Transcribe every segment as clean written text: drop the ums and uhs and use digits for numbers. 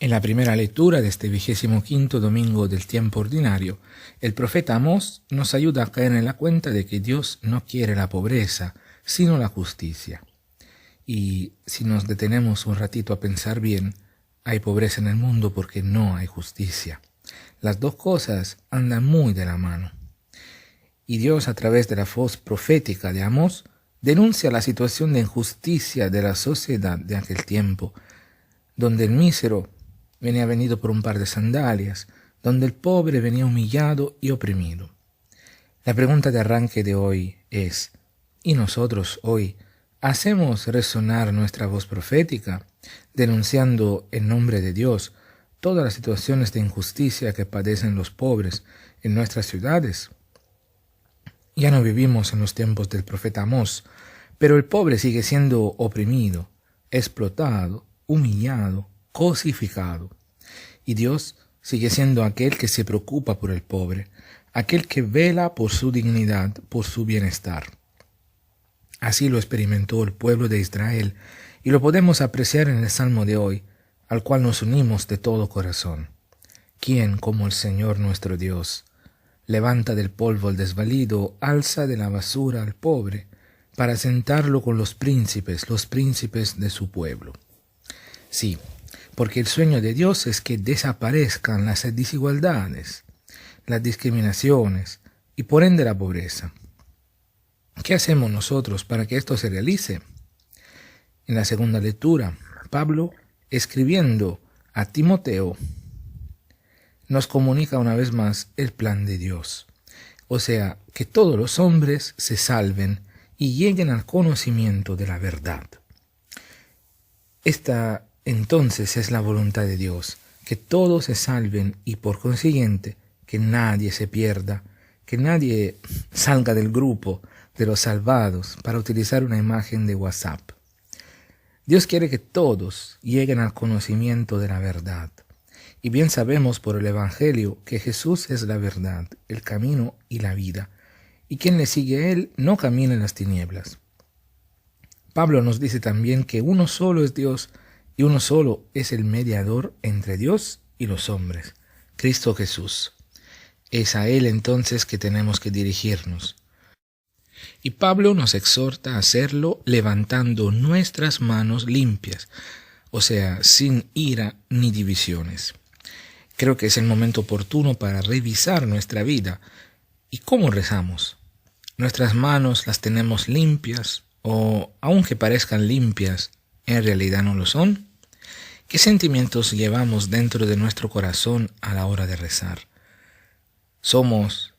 En la primera lectura de este 25º domingo del tiempo ordinario, el profeta Amós nos ayuda a caer en la cuenta de que Dios no quiere la pobreza, sino la justicia. Y si nos detenemos un ratito a pensar bien, hay pobreza en el mundo porque no hay justicia. Las dos cosas andan muy de la mano. Y Dios, a través de la voz profética de Amós, denuncia la situación de injusticia de la sociedad de aquel tiempo, donde el mísero venía venido por un par de sandalias, donde el pobre venía humillado y oprimido. La pregunta de arranque de hoy es, ¿y nosotros hoy hacemos resonar nuestra voz profética, denunciando en nombre de Dios todas las situaciones de injusticia que padecen los pobres en nuestras ciudades? Ya no vivimos en los tiempos del profeta Amós, pero el pobre sigue siendo oprimido, explotado, humillado, cosificado. Y Dios sigue siendo aquel que se preocupa por el pobre, aquel que vela por su dignidad, por su bienestar. Así lo experimentó el pueblo de Israel, y lo podemos apreciar en el Salmo de hoy, al cual nos unimos de todo corazón. ¿Quién como el Señor nuestro Dios? Levanta del polvo al desvalido, alza de la basura al pobre, para sentarlo con los príncipes de su pueblo. Sí, porque el sueño de Dios es que desaparezcan las desigualdades, las discriminaciones y por ende la pobreza. ¿Qué hacemos nosotros para que esto se realice? En la segunda lectura, Pablo, escribiendo a Timoteo, nos comunica una vez más el plan de Dios. O sea, que todos los hombres se salven y lleguen al conocimiento de la verdad. Esta entonces es la voluntad de Dios, que todos se salven y por consiguiente que nadie se pierda, que nadie salga del grupo de los salvados, para utilizar una imagen de WhatsApp. Dios quiere que todos lleguen al conocimiento de la verdad. Y bien sabemos por el Evangelio que Jesús es la verdad, el camino y la vida, y quien le sigue a Él no camina en las tinieblas. Pablo nos dice también que uno solo es Dios y uno solo es el mediador entre Dios y los hombres, Cristo Jesús. Es a Él entonces que tenemos que dirigirnos. Y Pablo nos exhorta a hacerlo levantando nuestras manos limpias, o sea, sin ira ni divisiones. Creo que es el momento oportuno para revisar nuestra vida. ¿Y cómo rezamos? ¿Nuestras manos las tenemos limpias o, aunque parezcan limpias, en realidad no lo son? ¿Qué sentimientos llevamos dentro de nuestro corazón a la hora de rezar? ¿Somos,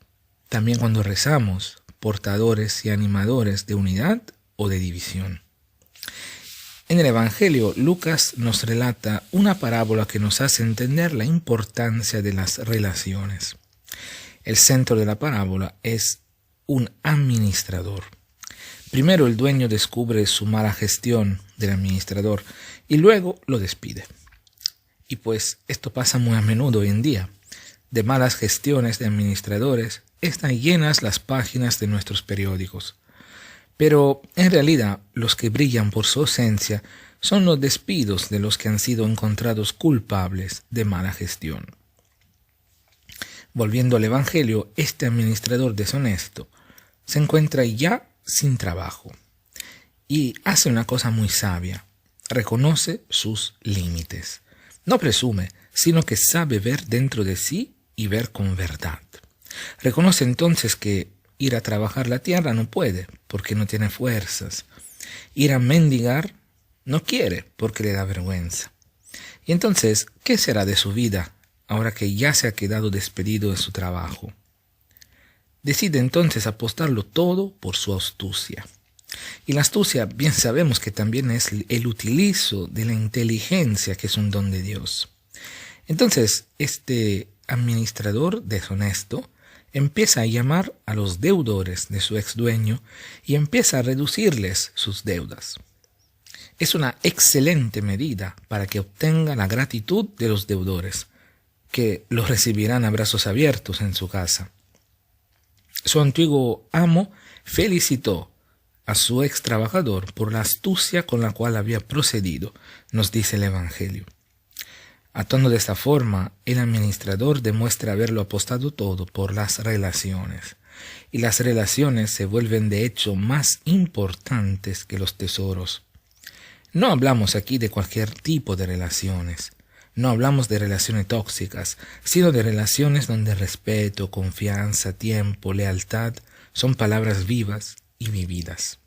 también cuando rezamos, portadores y animadores de unidad o de división? En el Evangelio, Lucas nos relata una parábola que nos hace entender la importancia de las relaciones. El centro de la parábola es un administrador. Primero el dueño descubre su mala gestión del administrador y luego lo despide. Y pues esto pasa muy a menudo hoy en día. De malas gestiones de administradores están llenas las páginas de nuestros periódicos. Pero en realidad los que brillan por su ausencia son los despidos de los que han sido encontrados culpables de mala gestión. Volviendo al Evangelio, este administrador deshonesto se encuentra ya sin trabajo y hace una cosa muy sabia: reconoce sus límites. No presume, sino que sabe ver dentro de sí y ver con verdad. Reconoce entonces que ir a trabajar la tierra no puede, porque no tiene fuerzas. Ir a mendigar no quiere, porque le da vergüenza. Y entonces, ¿qué será de su vida ahora que ya se ha quedado despedido de su trabajo? Decide entonces apostarlo todo por su astucia. Y la astucia, bien sabemos que también es el utilizo de la inteligencia, que es un don de Dios. Entonces, este administrador deshonesto empieza a llamar a los deudores de su ex dueño y empieza a reducirles sus deudas. Es una excelente medida para que obtenga la gratitud de los deudores, que los recibirán a brazos abiertos en su casa. Su antiguo amo felicitó a su ex trabajador por la astucia con la cual había procedido, nos dice el Evangelio. Actuando de esta forma, el administrador demuestra haberlo apostado todo por las relaciones. Y las relaciones se vuelven de hecho más importantes que los tesoros. No hablamos aquí de cualquier tipo de relaciones. No hablamos de relaciones tóxicas, sino de relaciones donde respeto, confianza, tiempo, lealtad son palabras vivas y vividas.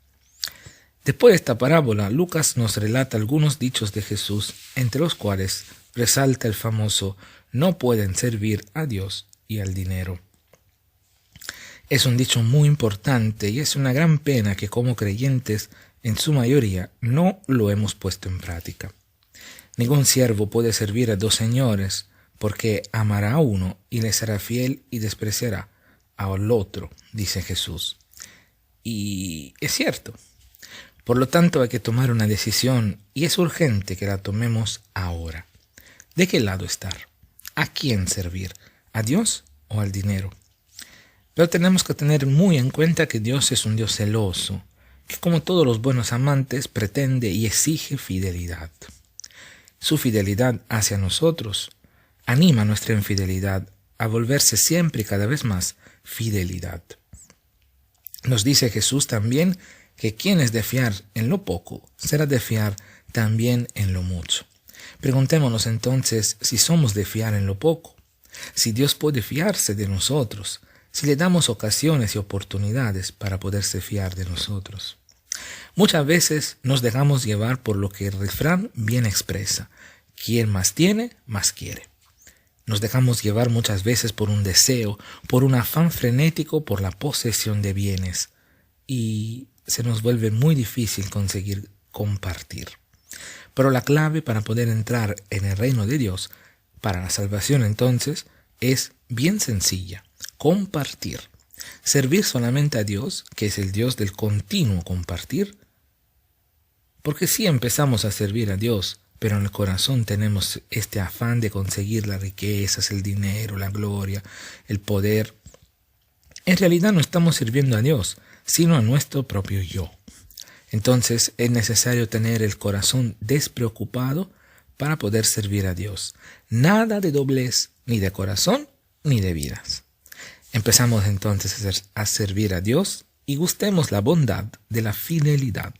Después de esta parábola, Lucas nos relata algunos dichos de Jesús, entre los cuales resalta el famoso "no pueden servir a Dios y al dinero". Es un dicho muy importante y es una gran pena que como creyentes, en su mayoría, no lo hemos puesto en práctica. Ningún siervo puede servir a dos señores, porque amará a uno y le será fiel y despreciará al otro, dice Jesús. Y es cierto. Por lo tanto, hay que tomar una decisión y es urgente que la tomemos ahora. ¿De qué lado estar? ¿A quién servir? ¿A Dios o al dinero? Pero tenemos que tener muy en cuenta que Dios es un Dios celoso, que como todos los buenos amantes pretende y exige fidelidad. Su fidelidad hacia nosotros anima nuestra infidelidad a volverse siempre y cada vez más fidelidad. Nos dice Jesús también que quien es de fiar en lo poco, será de fiar también en lo mucho. Preguntémonos entonces si somos de fiar en lo poco, si Dios puede fiarse de nosotros, si le damos ocasiones y oportunidades para poderse fiar de nosotros. Muchas veces nos dejamos llevar por lo que el refrán bien expresa: quien más tiene, más quiere. Nos dejamos llevar muchas veces por un deseo, por un afán frenético por la posesión de bienes, y se nos vuelve muy difícil conseguir compartir. Pero la clave para poder entrar en el reino de Dios, para la salvación entonces, es bien sencilla: compartir. Servir solamente a Dios, que es el Dios del continuo compartir. Porque si empezamos a servir a Dios, pero en el corazón tenemos este afán de conseguir las riquezas, el dinero, la gloria, el poder, en realidad no estamos sirviendo a Dios, sino a nuestro propio yo. Entonces es necesario tener el corazón despreocupado para poder servir a Dios. Nada de doblez, ni de corazón, ni de vidas. Empezamos entonces a servir a Dios y gustemos la bondad de la fidelidad.